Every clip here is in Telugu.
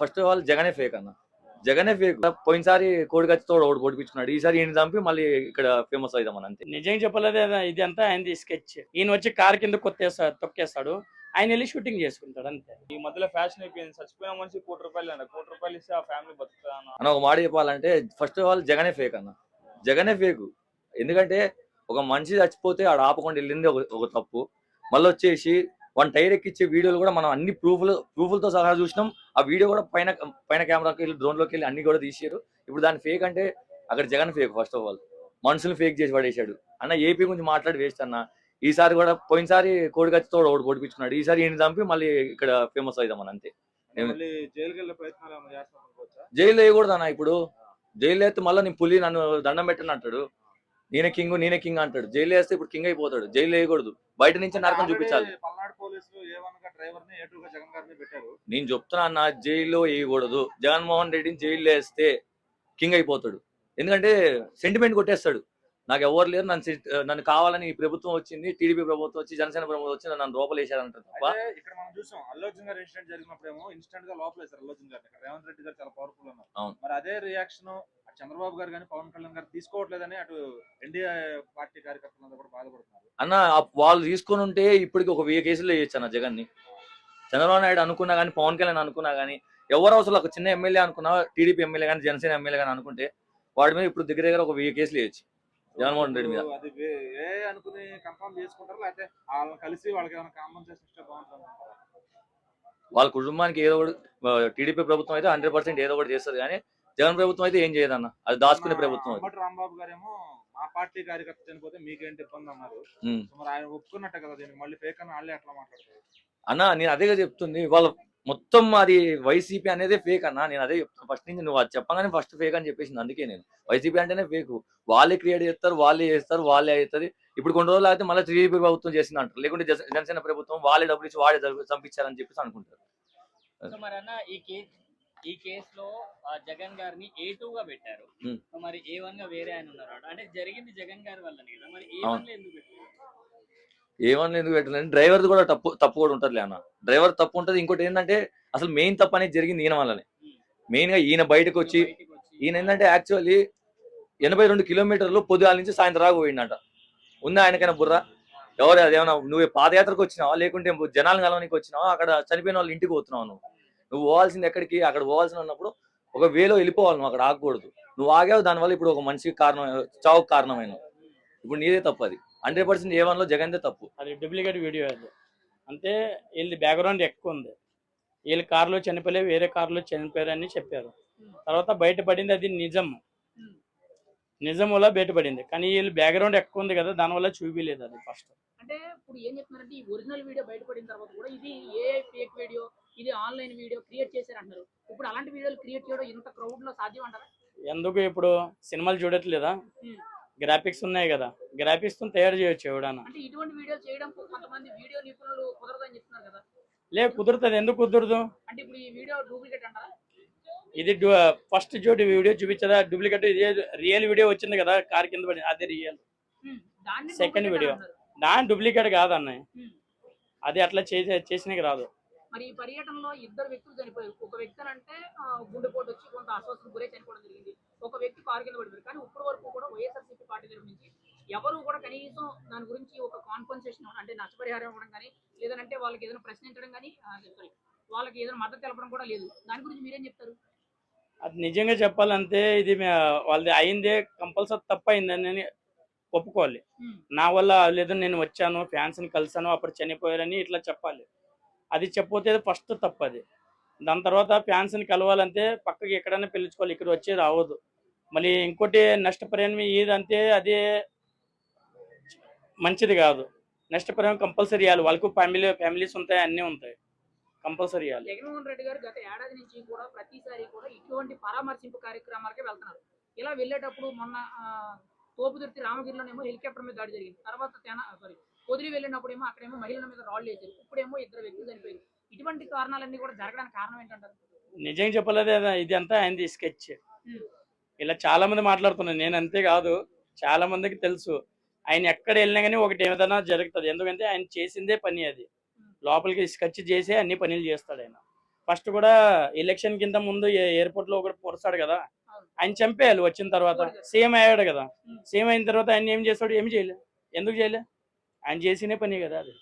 ఫస్ట్ ఆఫ్ ఆల్ జగనే ఫేక్ అన్న. జగనే ఫేక్. పోయినసారి కోడికచ్చితో ఒకటి పొడిపించుకున్నాడు. ఈసారి ఈయన చంపి మళ్ళీ ఇక్కడ ఫేమస్ అవుదాం అంతే. నిజంగా చెప్పలేదు ఇది అంతా ఆయనది స్కెచ్. ఈయన వచ్చి కార్ కింద తొక్కేస్తాడు, ఆయన వెళ్ళి షూటింగ్ చేసుకుంటాడు అంతే. ఈ మధ్యలో ఫ్యాషన్ అయిపోయింది. చచ్చిపోయిన మనిషి ₹1,00,00,000 అంట. ₹1,00,00,000 ఇస్తే ఆ ఫ్యామిలీ బతుకుతా అన్న. ఒక మాట చెప్పాలంటే ఫస్ట్ ఆఫ్ ఆల్ జగనే ఫేక్ అన్న. జగనే ఫేక్. ఎందుకంటే ఒక మనిషి చచ్చిపోతే ఆడ ఆపకుండా వెళ్ళింది ఒక తప్పు. మళ్ళీ వచ్చేసి వన్ టైర్ ఎక్కిచ్చే వీడియోలు కూడా మనం అన్ని ప్రూఫ్లతో సహా చూసినాం. ఆ వీడియో కూడా పైన కెమెరాకి వెళ్ళి డ్రోన్లోకి వెళ్ళి అన్ని కూడా తీసారు. ఇప్పుడు దాని ఫేక్ అంటే అక్కడ Jagan fake. First of all మనుషులు ఫేక్ చేసి పడేశాడు అన్న. ఏపీ గురించి మాట్లాడి వేస్ట్ అన్న. ఈసారి కూడా పోయినసారి కోడికచ్చితో ఒకటి పొడిపించుకున్నాడు. ఈసారి ఈయన చంపి మళ్ళీ ఇక్కడ ఫేమస్ అవుదాం అంతే. జైలు వేయకూడదు అన్న. ఇప్పుడు జైలు వేస్తే మళ్ళీ నీ పులి నన్ను దండం పెట్టని అంటాడు. నేనే కింగ్ అంటాడు. జైలు వేస్తే ఇప్పుడు కింగ్ అయిపోతాడు. జైలు వేయకూడదు. బయట నుంచి నరకం చూపించాలి. నేను చెప్తున్నా అన్న, జైల్లో వేయకూడదు. జగన్మోహన్ రెడ్డిని జైల్లో వేస్తే కింగ్ అయిపోతాడు. ఎందుకంటే సెంటిమెంట్ కొట్టేస్తాడు. నాకు ఎవరు లేరు, నన్ను కావాలని ఈ ప్రభుత్వం వచ్చింది, టీడీపీ ప్రభుత్వం వచ్చి జనసేన ప్రభుత్వం వచ్చి నన్ను లోపల వేసారంటారు తప్ప. ఇక్కడ మనం చూసాం అల్లు అర్జున్ గారు ఇన్సిడెంట్ జరిగినప్పుడేమో ఇన్స్టెంట్ గా లోపల వేశారు అల్లు అర్జున్ గారు. రేవంత్ రెడ్డి గారు చాలా పవర్ఫుల్ ఉన్నారు. మరి అదే రియాక్షన్ చంద్రబాబు గారు కానీ పవన్ కళ్యాణ్ గారు తీసుకోవట్లేదని అటు ఎన్డీఏ పార్టీ కార్యకర్తలంతా కూడా బాధపడుతున్నారు అన్న. వాళ్ళు తీసుకుని ఉంటే ఇప్పటికి ఒక 1000 కేసులు వేయచ్చు అన్న జగన్ ని. చంద్రబాబు నాయుడు అనుకున్నా కానీ, పవన్ కళ్యాణ్ అనుకున్నా కానీ, ఎవరు అవసరం ఒక చిన్న ఎమ్మెల్యే అనుకున్నా, టీడీపీ ఎమ్మెల్యే కానీ, జనసేన ఎమ్మెల్యే కానీ అనుకుంటే వాడి మీద ఇప్పుడు దగ్గర ఒక 1000 కేసులు వేయచ్చు జగన్మోహన్ రెడ్డి మీద. అది అనుకుని కన్ఫర్మ్ చేసుకుంటారు, లేకపోతే వాళ్ళని కలిసి వాళ్ళకి ఏమైనా కాంపన్సేషన్ ఇస్తే బాగుంటుంది. వాళ్ళ కుటుంబానికి ఏదో ఒకటి, టీడీపీ ప్రభుత్వం అయితే 100% ఏదో ఒకటి చేస్తుంది కానీ జగన్ ప్రభుత్వం అయితే ఏం చేయదన్న. అది దాచుకునే ప్రభుత్వం. రాంబాబు గారేమో మా పార్టీ కార్యకర్త చనిపోతే మీకేంటి ఇబ్బంది అన్నారు. మరి ఆయన ఒప్పుకున్నట్టే కదా దీనికి. మళ్ళీ ఫేక్ అని వాళ్ళే ఎట్లా మాట్లాడతారు అన్న? నేను అదేగా చెప్తుంది. వాళ్ళ మొత్తం అది వైసీపీ అనేది ఫేక్ అన్న. నేను అదే చెప్తాను ఫస్ట్ నుంచి. నువ్వు అది చెప్పగానే ఫస్ట్ ఫేక్ అని చెప్పేసింది. అందుకే నేను వైసీపీ అంటేనే ఫేక్. వాళ్ళే క్రియేట్ చేస్తారు, వాళ్ళే చేస్తారు, వాళ్ళే అవుతుంది. ఇప్పుడు కొన్ని రోజులు అయితే మళ్ళీ టీడీపీ ప్రభుత్వం చేసింది అంటారు. లేకుంటే జనసేన ప్రభుత్వం వాళ్ళే డబ్బులు ఇచ్చి వాళ్ళే చంపించారని చెప్పేసి అనుకుంటారు. ఈ కేసులో జగన్ గారిని A2 గా పెట్టారు. మరి A1 గా వేరే ఆయన ఉన్నారు. అంటే జరిగింది జగన్ గారి వల్లనే కదా. మరి A1 లో ఎందుకు పెట్టారు? A1 ఎందుకు పెట్టలేదు? డ్రైవర్ కూడా తప్పు కూడా ఉంటది అన్న. డ్రైవర్ తప్పు ఉంటది. ఇంకోటి ఏంటంటే అసలు మెయిన్ తప్పు అనేది జరిగింది ఈయన వల్లనే. మెయిన్ గా ఈయన బయటకు వచ్చి ఈయన ఏంటంటే యాక్చువల్లీ 82 కిలోమీటర్లు పొద్దుగాల నుంచి సాయంత్రం రాగా పోయిందంట. ఉంది ఆయనకైనా బుర్ర? ఎవరు అదేమన్నా నువ్వు పాదయాత్రకు వచ్చినావా, లేకుంటే జనాలను కలవనికి వచ్చినావా? అక్కడ చనిపోయిన వాళ్ళు ఇంటికి పోతున్నావు. నువ్వు పోవాల్సింది ఎక్కడికి? అక్కడ పోవాల్సిన ఉన్నప్పుడు ఒక వేలో వెళ్ళిపోవాలి. నువ్వు అక్కడ ఆగకూడదు. నువ్వు ఆగావు, దానివల్ల ఇప్పుడు ఒక మనిషికి చావుకు కారణమైన. ఇప్పుడు నీదే తప్పు. అది 100% A1 లో జగన్దే తప్పు. అది డూప్లికేట్ వీడియో. అది అంటే వీళ్ళది బ్యాక్గ్రౌండ్ ఎక్కువ ఉంది. వీళ్ళ కారులో చనిపోలే, వేరే కారులో చనిపోయారని చెప్పారు. తర్వాత బయటపడింది అది నిజం వల్ల బయటపడింది. కానీ వీళ్ళు బ్యాక్గ్రౌండ్ ఎక్కువ ఉంది కదా, దానివల్ల చూపించలేదు అది ఫస్ట్. అంటే ఇప్పుడు ఏం చెప్తున్నారంటే ఈ ఒరిజినల్ వీడియో బయటపడిన తర్వాత కూడా ఇది AI ఫేక్ వీడియో, ఇది ఆన్లైన్ వీడియో క్రియేట్ చేశారు అంటారు. ఇప్పుడు అలాంటి వీడియోలు క్రియేట్ చేయడం ఇంత క్రౌడ్ లో సాధ్యం అంటారా? ఎందుకు? ఇప్పుడు సినిమాలు చూడట్లేదా? గ్రాఫిక్స్ ఉన్నాయి కదా, గ్రాఫిక్స్ తో తయారు చేయొచ్చు ఎవడన్నా. అంటే ఇటువంటి వీడియో చేయడం కొంతమంది వీడియో నిపుణులు కుదరదని చెప్తున్నారు కదా. కుదురుతుంది. ఎందుకు కుదరదు? అంటే ఇప్పుడు ఈ వీడియో డూప్లికేట్ అంటారా? ఇది ఫస్ట్ జోడి వీడియో చూపించదా డూప్లికేట్? ఇదే రియల్ వీడియో వచ్చింది కదా, కార్ కింద పడింది, అదే రియల్. సెకండ్ వీడియో దాని డూప్లికేట్ కాదన్న. అది అట్లా చేసినకి రాదు. మరి ఈ పర్యటనలో 2 వ్యక్తులు చనిపోయారు. ఒక వ్యక్తి అంటే గుండెపోటు వచ్చి కొంత అస్వస్థకు గురై చనిపోవడం జరిగింది. ఒక వ్యక్తి కారు కింద పడిపోయారు. కానీ ఇప్పటి వరకు కూడా వైఎస్ఆర్సీపీ పార్టీ తరఫు నుంచి ఎవరు కూడా కనీసం దాని గురించి ఒక కాంపన్సేషన్ అంటే నష్టపరిహారం ఇవ్వడం కానీ, లేదంటే వాళ్ళకి ఏదైనా ప్రశ్నించడం కానీ, వాళ్ళకి ఏదైనా మద్దతు తెలపడం కూడా లేదు. దాని గురించి మీరేం చెప్తారు? అది నిజంగా చెప్పాలంటే ఇది వాళ్ళది అయిందే కంపల్సరీ తప్పు అయిందని ఒప్పుకోవాలి. నా వల్ల లేదు, నేను వచ్చాను, ఫ్యాన్స్ని కలిసాను, అప్పుడు చనిపోయారని ఇట్లా చెప్పాలి. అది చెప్పకపోతే ఫస్ట్ తప్పు అది. దాని తర్వాత ఫ్యాన్స్ని కలవాలంటే పక్కకి ఎక్కడైనా పిలుచుకోవాలి, ఇక్కడ వచ్చేది అవ్వదు. మళ్ళీ ఇంకోటి నష్టపరిహారం ఏదంటే అదే మంచిది కాదు. నష్టపరిహారం కంపల్సరీ ఇవ్వాలి. వాళ్ళకు ఫ్యామిలీస్ ఉంటాయి, అన్నీ ఉంటాయి, కంపల్సరీ ఇవ్వాలి. జగన్మోహన్ రెడ్డి గారు గత ఏడాది నుంచి కూడా ప్రతిసారి కూడా ఇటువంటి పరామర్శింపు కార్యక్రమాలకే వెళ్తున్నారు. ఇలా వెళ్ళేటప్పుడు మొన్న తోపుదుర్తి రామగిరిలోనేమో హెలికాప్టర్ మీద దాడి జరిగింది. తర్వాత పొదిలి వెళ్ళినప్పుడేమో అక్కడేమో మహిళల మీద రాళ్ళు వేసారు. ఇప్పుడేమో 2 వ్యక్తులు చనిపోయారు. ఇటువంటి కారణాలన్నీ కూడా జరగడానికి కారణం ఏంటంటారు? నిజంగా చెప్పలేదు. ఇది అంతా ఆయనది స్కెచ్. ఇలా చాలా మంది మాట్లాడుతున్నారు. నేను అంతే కాదు, చాలా మందికి తెలుసు. ఆయన ఎక్కడ వెళ్ళినా కానీ ఒకటి ఏదైనా జరుగుతుంది. ఎందుకంటే ఆయన చేసిందే పని అది. లోపలికి స్కెచ్ చేసి అన్ని పనులు చేస్తాడు ఆయన. ఫస్ట్ కూడా ఎలక్షన్ కింద ముందు ఎయిర్పోర్ట్ లో ఒకటి పొరసాడు కదా, ఆయన చంపేయాలి వచ్చిన తర్వాత. సీఎం అయ్యాడు కదా, సీఎం అయిన తర్వాత ఆయన ఏం చేస్తాడు? ఏం చేయలే. ఎందుకు చేయలే? ఆయన చేసినే పని కదా అది.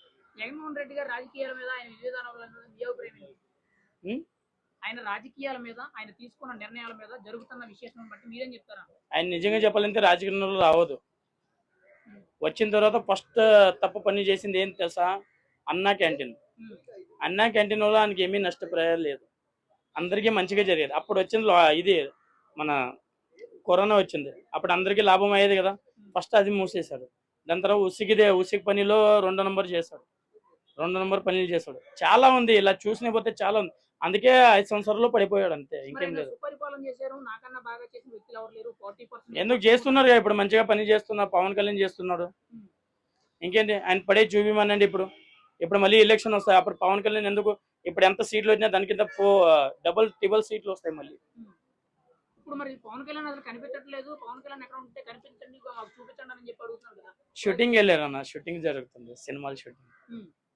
జగన్మోహన్ రెడ్డి గారి రాజకీయాల మీద, ఆయన విధానాల మీద మీ అభిప్రాయం ఏంటి? ఆయన రాజకీయాల మీద, ఆయన తీసుకున్న నిర్ణయాల మీద జరుగుతున్న విశేషం బట్టి మీరేం చెప్తారా? ఆయన నిజంగా చెప్పాలంటే రాజకీయంలో రావద్దు. వచ్చిన తర్వాత ఫస్ట్ తప్పు పని చేసింది ఏం తెలుసా? అన్నా క్యాంటీన్. అన్నా క్యాంటీన్ వల్ల ఆయనకి ఏమీ నష్టపోయేది లేదు, అందరికీ మంచిగా జరిగేది. అప్పుడు వచ్చింది ఇది మన కరోనా వచ్చింది, అప్పుడు అందరికీ లాభం అయ్యేది కదా. ఫస్ట్ అది మూసేశాడు. దాని తర్వాత ఉసికి పనిలో 2 నంబర్ చేశాడు, 2 నంబర్ పనులు చేశాడు. చాలా ఉంది, ఇలా చూసిన పోతే చాలా ఉంది. అందుకే 5 సంవత్సరాల్లో పడిపోయాడు అంతే, ఇంకేం లేదు. సుపరిపాలన చేశారు, నాకన్నా బాగా చేసిన వ్యక్తులు ఎవరు లేరు. 40% ఎందుకు చేస్తున్నారు కదా, ఇప్పుడు మంచిగా పని చేస్తున్నారు. పవన్ కళ్యాణ్ చేస్తున్నాడు, ఇంకేంటి? ఆయన పడే చూపిమనండి. ఇప్పుడు మళ్ళీ ఎలక్షన్ వస్తాయి, అప్పుడు పవన్ కళ్యాణ్ ఎందుకు? ఇప్పుడు ఎంత సీట్లు వచ్చినా దాని కింద డబుల్ ట్రిబుల్ సీట్లు వస్తాయి మళ్ళీ. ఇప్పుడు మరి పవన్ కళ్యాణ్ అసలు కనిపించట్లేదు. పవన్ కళ్యాణ్ ఎక్కడ ఉంటే కనిపించండి, మాకు చూపించండి అని చెప్పి అడుగుతున్నారు కదా. షూటింగ్ వెళ్ళారన్న, షూటింగ్ జరుగుతుంది, సినిమాల షూటింగ్.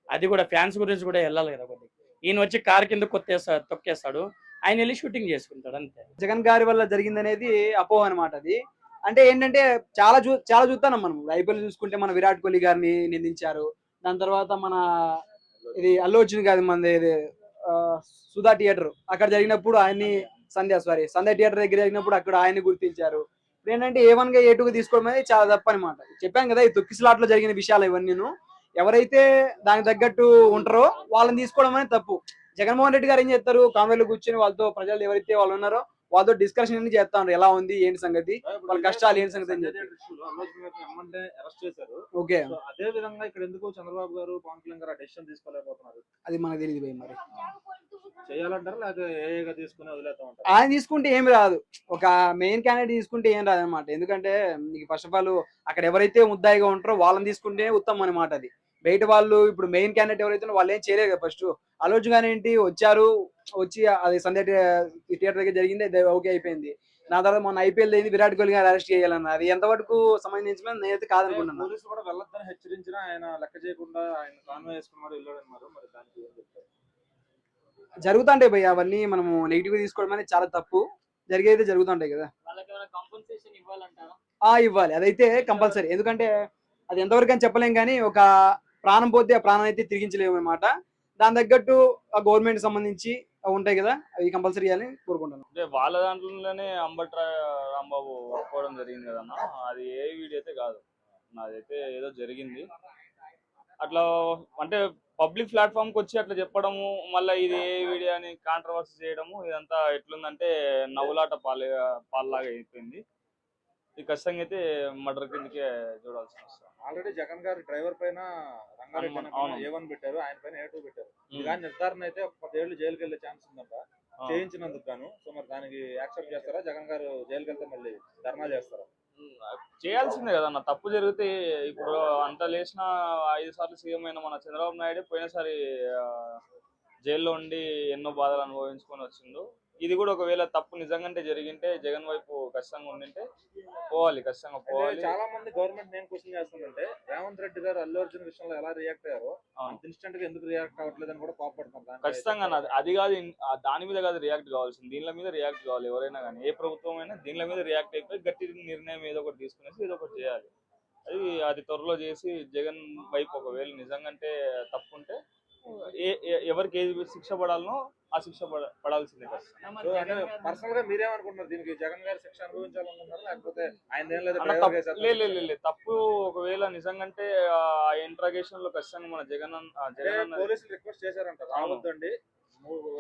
అది కూడా ఫ్యాన్స్ గురించి కూడా వెళ్ళాలి కదా కొద్దిగా. ఈయన వచ్చి కార్ కింద తొక్కేస్తాడు, ఆయన వెళ్ళి షూటింగ్ చేసుకుంటాడు అంతే. జగన్ గారి వల్ల జరిగింది అనేది అపోహ అనమాట. అది అంటే ఏంటంటే చాలా చూస్తున్నాం మనం. ఐపీఎల్ చూసుకుంటే మన విరాట్ కోహ్లీ గారిని నిందించారు. దాని తర్వాత మన ఇది అల్లు అర్జున్ గారి మన ఇది సుధా థియేటర్ అక్కడ జరిగినప్పుడు ఆయన్ని సంధ్య థియేటర్ దగ్గర జరిగినప్పుడు అక్కడ ఆయన్ని గుర్తించారు. ఇప్పుడు ఏంటంటే A1 గా A2 గా తీసుకోవడం అనేది చాలా తప్పు అనమాట. చెప్పాను కదా, ఈ తొక్కిసలాట్లో జరిగిన విషయాలు ఇవన్నీ. ఎవరైతే దానికి తగ్గట్టు ఉంటారో వాళ్ళని తీసుకోవడం అనేది తప్పు. జగన్మోహన్ రెడ్డి గారు ఏం చేస్తారు? కాన్వేలో కూర్చొని వాళ్ళతో, ప్రజలు ఎవరైతే వాళ్ళు ఉన్నారో వాళ్ళతో డిస్కషన్ అన్ని చేస్తా ఉన్నారు. ఎలా ఉంది, ఏంటి సంగతి, వాళ్ళ కష్టాలు ఏంటి సంగతి అని చెప్పి. అరెస్ట్ చేశారు. ఓకే, అదే విధంగా ఇక్కడ ఎందుకు చంద్రబాబు గారు, పవన్ కళ్యాణ్ గారు డెసిషన్ తీసుకోలేకపోతున్నారు? అది మనకు తెలియదు భయ్. మరి చేయాలంటారా లేకపోతే ఏగా తీసుకుని వదిలేద్దామంటారు? ఆయన తీసుకుంటే ఏం రాదు, ఒక మెయిన్ క్యాండిడేట్ తీసుకుంటే ఏం రాదు అనమాట. ఎందుకంటే నీకు ఫస్ట్ ఆఫ్ ఆల్ అక్కడ ఎవరైతే ముద్దాయిగా ఉంటారో వాళ్ళని తీసుకుంటే ఉత్తమం అనమాట. అది బయట వాళ్ళు ఇప్పుడు మెయిన్ క్యాండిడేట్ ఎవరైతే వాళ్ళు ఏం చేయలేదు కదా. ఫస్ట్ ఆలోచన ఏంటి, వచ్చి అది సంధ్య థియేటర్ దగ్గర జరిగింది, అది ఓకే అయిపోయింది. నా తర్వాత మొన్న ఐపీఎల్ అయింది, విరాట్ కోహ్లీ గారు అరెస్ట్ చేయాలన్నారు. అది ఎంతవరకు సంబంధించిన నేనైతే కాదనుకుంటున్నాను. పోలీసులు కూడా వెళ్ళొద్దని హెచ్చరించినా ఆయన లెక్క చేయకుండా ఆయన కాన్వాయ్ వేసుకున్నారు, వెళ్ళాడన్నారు. మరి దానికి ఏం చెప్తారు? జరుగుతుంటాయి భయ్య, అవన్నీ మనము నెగిటివ్ గా తీసుకోవడం అనేది చాలా తప్పు. జరిగేది జరుగుతుంటాయి కదా. ఇవ్వాలి, అదైతే కంపల్సరీ. ఎందుకంటే అది ఎంతవరకు అని చెప్పలేం, కానీ ఒక ప్రాణం పోతే ఆ ప్రాణం అయితే తిరిగించలేము అనమాట. దాని తగ్గట్టు ఆ గవర్నమెంట్ సంబంధించి ఉంటాయి కదా, అవి కంపల్సరీ చేయాలని కోరుకుంటున్నాను. అంటే వాళ్ళ దాంట్లోనే అంబట్ రాంబాబు ఒప్పుకోవడం జరిగింది కదన్నా, అది ఏ వీడియో అయితే కాదు, నాదైతే ఏదో జరిగింది అట్లా. అంటే పబ్లిక్ ప్లాట్ఫామ్కి వచ్చి అట్లా చెప్పడము, మళ్ళీ ఇది ఏ వీడియో అని కాంట్రవర్సీ చేయడము, ఇదంతా ఎట్లుందంటే నవ్వులాట పాల్లాగా అయిపోయింది. ఈ ఖచ్చితంగా అయితే మర్డర్ కిందకే చూడాల్సి వస్తుంది. ఆల్రెడీ జగన్ గారు డ్రైవర్ పైన రంగారెడ్డి A1 పెట్టారు, ఆయన పైన A2 పెట్టారు. కానీ నిర్ధారణ అయితే 10 ఏళ్ళు జైలుకి వెళ్ళే ఛాన్స్ ఉందంట చేయించినందుకు గాను. సో మరి దానికి యాక్సెప్ట్ చేస్తారా? జగన్ గారు జైలుకి వెళ్తే మళ్ళీ ధర్నా చేస్తారా? చేయాల్సిందే కదన్న, తప్పు జరిగితే. ఇప్పుడు అంత లేచిన 5 సార్లు సీఎం అయిన మన చంద్రబాబు నాయుడు పోయినసారి జైల్లో ఉండి ఎన్నో బాధలు అనుభవించుకొని వచ్చిండు. ఇది కూడా ఒకవేళ తప్పు నిజంగానే జరిగింటే జగన్ వైపు ఖచ్చితంగా ఉండింటే ఖచ్చితంగా పోవాలి. చాలా మంది గవర్నమెంట్ నేను క్వశ్చన్ చేస్తుందంటే, రేవంత్ రెడ్డి గారు అల్లు అర్జున్ విషయంలో ఎలా రియాక్ట్ అయ్యారో అంత ఇన్స్టెంట్ గా ఎందుకు రియాక్ట్ అవ్వట్లేదు అని కూడా కోపడుతున్నారు. ఖచ్చితంగా అది కాదు, దాని మీద కాదు రియాక్ట్ కావాల్సింది, దీనిల మీద రియాక్ట్ కావాలి. ఎవరైనా కానీ, ఏ ప్రభుత్వం అయినా దీనిల మీద రియాక్ట్ అయిపోయి గట్టి నిర్ణయం ఏదో ఒకటి తీసుకునేసి ఏదో ఒకటి చేయాలి. అది త్వరలో చేసి జగన్ వైపు ఒకవేళ నిజంగానే తప్పు ఉంటే ఎవరికి ఏ శిక్ష పడాలనో ఆ శిక్ష పడాల్సిందే. పర్సనల్ గా మీరేమనుకుంటున్నారు? దీనికి జగన్ గారు శిక్ష అనుభవించాలనుకుంటున్నారు లేకపోతే ఆయన లేదు, తప్పు ఒకవేళ నిజంగానే ఆ ఇంట్రాగేషన్ లో ఖచ్చితంగా మన జగన్ పోలీసులు రిక్వెస్ట్ చేశారంట, రావద్దండి,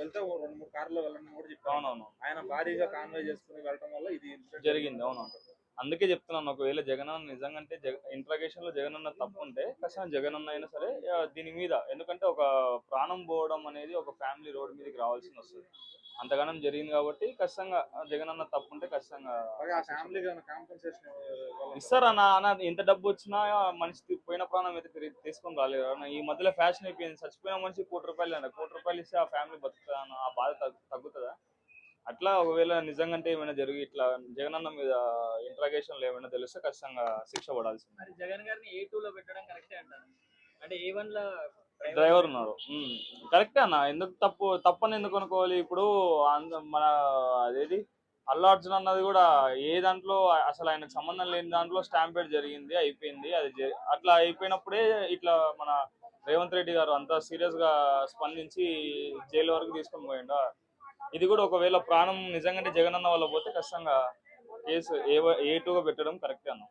వెళ్తే 2-3 కార్లో వెళ్ళండి కూడా చెప్పారు. అవునవును, ఆయన భారీగా కాన్వాయ్ చేసుకుని వెళ్ళడం వల్ల ఇది జరిగింది. అవునవును, అందుకే చెప్తున్నాను, ఒకవేళ జగనన్న నిజంగానే ఇంట్రాగేషన్ లో జగనన్న తప్పు ఉంటే ఖచ్చితంగా జగనన్న అయినా సరే దీని మీద, ఎందుకంటే ఒక ప్రాణం పోవడం అనేది ఒక ఫ్యామిలీ రోడ్ మీదకి రావాల్సి వస్తుంది. అంతగానం జరిగింది కాబట్టి ఖచ్చితంగా జగనన్న తప్పు ఉంటే ఖచ్చితంగా ఇస్తారన్న. ఎంత డబ్బు వచ్చినా మనిషి పోయిన ప్రాణం అయితే తీసుకొని రాలేదు. ఈ మధ్యలో ఫ్యాషన్ అయిపోయింది, చచ్చిపోయిన మనిషి ₹1,00,000 ₹1,00,000 ఇస్తే ఆ ఫ్యామిలీ బతుకుతుందా, ఆ బాధ తగ్గుతుందా? అట్లా ఒకవేళ నిజంగానే ఏమైనా జరిగి ఇట్లా జగనన్న మీద ఇంట్రాగేషన్లు ఏమైనా తెలిస్తే ఖచ్చితంగా శిక్ష పడాల్సింది. మరి జగన్ గారిని A2 లో పెట్టడం కరెక్టే అంటారు. అంటే A1 లో డ్రైవర్ ఉన్నారు. కరెక్టే అన్న. ఎందుకు తప్పని ఎందుకు అనుకోవాలి? ఇప్పుడు మన అదేది అల్లు అర్జున్ అన్నది కూడా ఏ దాంట్లో అసలు ఆయనకు సంబంధం లేని దాంట్లో స్టాంపేడ్ జరిగింది, అయిపోయింది. అది అట్లా అయిపోయినప్పుడే ఇట్లా మన రేవంత్ రెడ్డి గారు అంత సీరియస్ గా స్పందించి జైలు వరకు తీసుకొని పోయిండా. ఇది కూడా ఒకవేళ ప్రాణం నిజంగానే జగన్ అన్న వల్ల పోతే ఖచ్చితంగా కేసు A2గా పెట్టడం కరెక్టే అన్న.